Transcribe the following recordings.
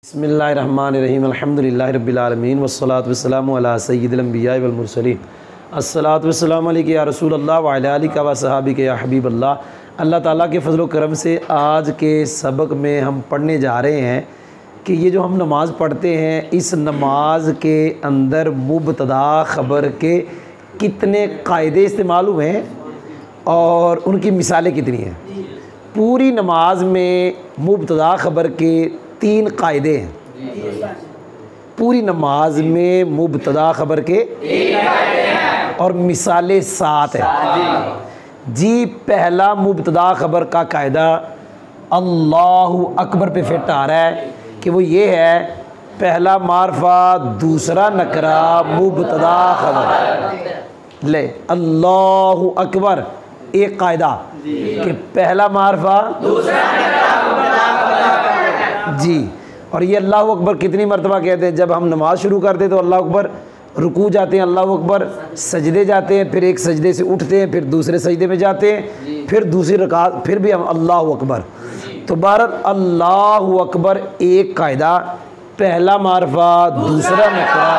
बिस्मिल्लाहिर्रहमानिर्रहीम अल्हम्दुलिल्लाहि रब्बिल आलमीन वस्सलातु वस्सलामु अला सय्यिदिल अंबियाइ वल मुरसलीन अस्सलातु वस्सलामु अलैका या रसूलल्लाह व अला आलिका व सहाबिका या हबीबल्लाह। अल्लाह ताला के फजल व करम से आज के सबक में हम पढ़ने जा रहे हैं कि ये जो हम नमाज़ पढ़ते हैं इस नमाज के अंदर मुब्तदा ख़बर के कितने कायदे इस्तेमाल हुए हैं और उनकी मिसालें कितनी हैं। पूरी नमाज में मुब्तदा ख़बर के 3 कायदे हैं। पूरी नमाज में मुब्तदा ख़बर के और मिसालें 7 हैं। जी पहला मुब्तदा ख़बर का कायदा अल्लाहु अकबर पे फिट आ रहा है कि वो ये है, पहला मारफा दूसरा नकरा मुब्तदा ख़बर। ले अल्लाहु अकबर एक कायदा कि पहला मारफा दूसरा जी। और ये अल्लाह अकबर कितनी मरतबा कहते हैं? जब हम नमाज़ शुरू करते हैं तो अल्लाह अकबर, रुकू जाते हैं अल्लाह अकबर, सजदे जाते हैं, फिर एक सजदे से उठते हैं, फिर दूसरे सजदे में जाते हैं, फिर दूसरी रकात, फिर भी हम अल्लाह अकबर। तो भारत अल्लाह अकबर एक कायदा, पहला मारफा दूसरा नकरा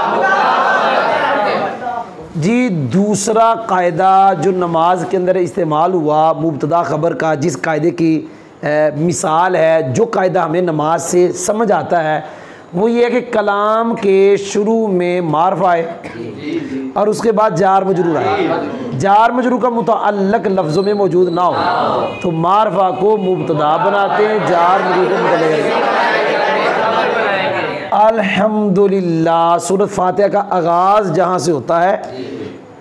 जी। दूसरा कायदा जो नमाज के अंदर इस्तेमाल हुआ मुब्तदा ख़बर का, जिस कायदे की मिसाल है, जो कायदा हमें नमाज से समझ आता है, वो ये है कि कलाम के शुरू में मारफा आए और उसके बाद जार मजरूर आए। जार मजरूर का मुतअल्लिक़ लफ्ज़ों में मौजूद ना हो तो मारफा को मुब्तदा बनाते हैं, जार मजरूर को मुतअल्लिक़। अल्हम्दुलिल्लाह सूरत फातिहा का आगाज़ जहाँ से होता है,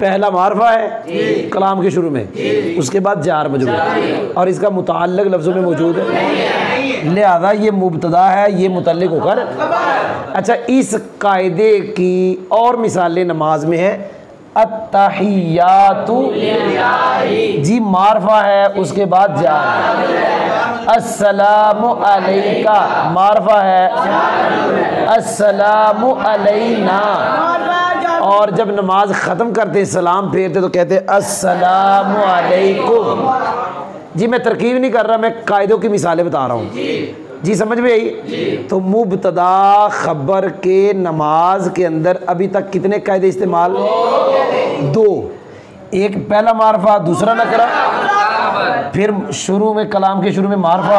पहला मारफा है कलाम के शुरू में, उसके बाद जार मजरूर और इसका मुतअल्लिक़ लफ्ज़ों में मौजूद है, लिहाजा ये मुब्तदा है, ये मुतअल्लिक़ होकर। अच्छा, इस कायदे की और मिसालें नमाज में है। अत्तहियातु जी मारफा है, उसके बाद जार। अस्सलामु अलैका मारफा है, अस्सलामु अलैना। और जब नमाज ख़त्म करते सलाम फेरते तो कहते अस्सलामु अलैकुम। जी मैं तरकीब नहीं कर रहा, मैं कायदों की मिसालें बता रहा हूँ जी, समझ में आई? तो मुब्तदा ख़बर के नमाज के अंदर अभी तक कितने कायदे इस्तेमाल? 2। एक पहला मारफा दूसरा नकरा, फिर शुरू में कलाम के शुरू में मारफा।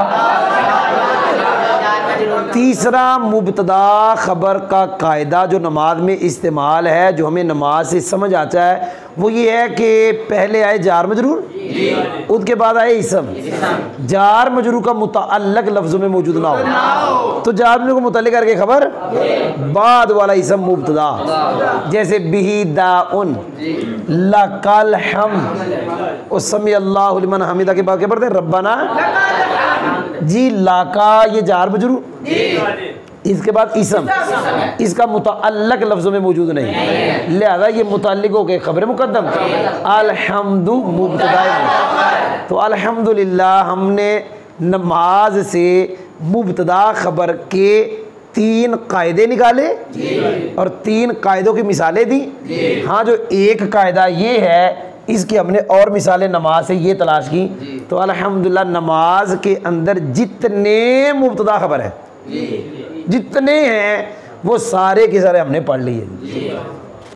तीसरा मुब्तदा ख़बर का कायदा जो नमाज में इस्तेमाल है, जो हमें नमाज से समझ आता है, वो ये है कि पहले आए जार मजरूर, उसके बाद आए इसम। जार मजरूर का मुतअल्लिक़ लफ्ज़ों में मौजूद ना हो तो जार मजरूर को मुतअल्लिक़ करके खबर, बाद वाला इसम मुब्तदा। जैसे बिही दाउन लकल हम्द और समी अल्लाहु लिमन हमिदा के बाद क्या पढ़ते हैं? रब्बना जी। लाका ये जार मजरूर, इसके बाद इसम, इसका मुतअल्लिक़ लफ्ज़ों में मौजूद नहीं, लिहाजा ये मुतअल्लिक़ हो गए खबर मुक़द्दम। अल्हम्दु मुब्तदा। तो अल्हम्दुलिल्लाह हमने नमाज से मुब्तदा ख़बर के 3 कायदे निकाले और 3 कायदों की मिसालें दी। हाँ, जो एक कायदा ये है, इसकी हमने और मिसालें नमाज से ये तलाश की। तो अल्हम्दुलिल्लाह नमाज के अंदर जितने मुब्तदा ख़बर है, जितने हैं, वो सारे के सारे हमने पढ़ लिए।